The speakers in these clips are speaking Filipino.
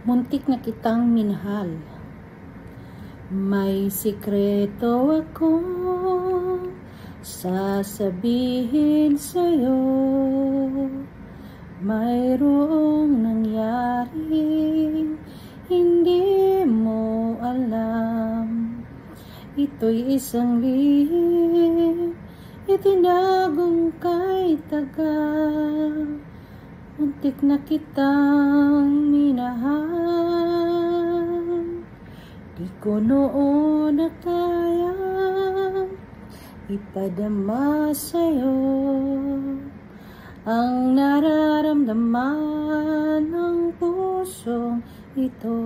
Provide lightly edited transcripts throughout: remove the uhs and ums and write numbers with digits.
Muntik na kitang minahal. May sikreto akong sasabihin sa'yo. Mayroong nangyaring hindi mo alam. Ito'y isang lihim itinagong kay tagal. Muntik na kitang minahal. Di ko noon na kayang ipadama sa'yo ang nararamdaman ng pusong ito.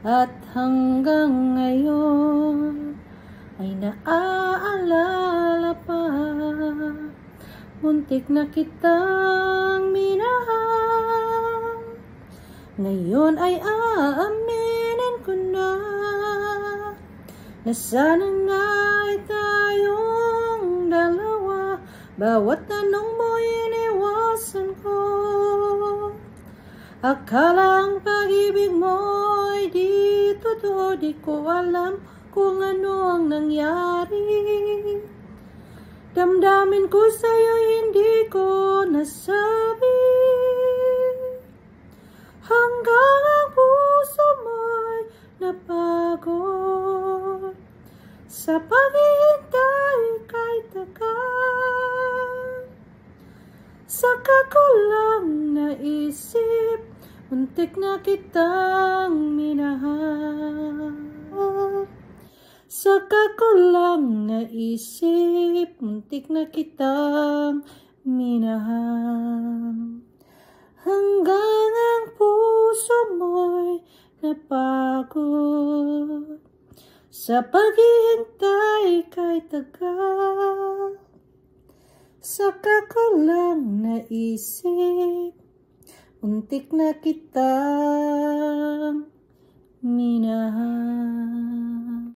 At hanggang ngayon ay naaalala pa. Muntik na kitang minahal. Ngayon ay aaminin ko na sana nga'y tayong dalawa. Bawat tanong mo iniwasan ko. Akala ang pag-ibig mo'y di totoo. Di ko alam kung ano ang nangyari. Damdamin ko sa'yo hindi ko nasabi. Hanggang ang puso mo'y napagod sa paghihintay kay tagal. Saka ko lang naisip, muntik na kitang minahal. Saka ko lang naisip, muntik na kitang minahal. Hanggang ang puso mo'y napagod sa paghihintay kay tagal. Saka ko lang naisip, muntik na kitang minahal.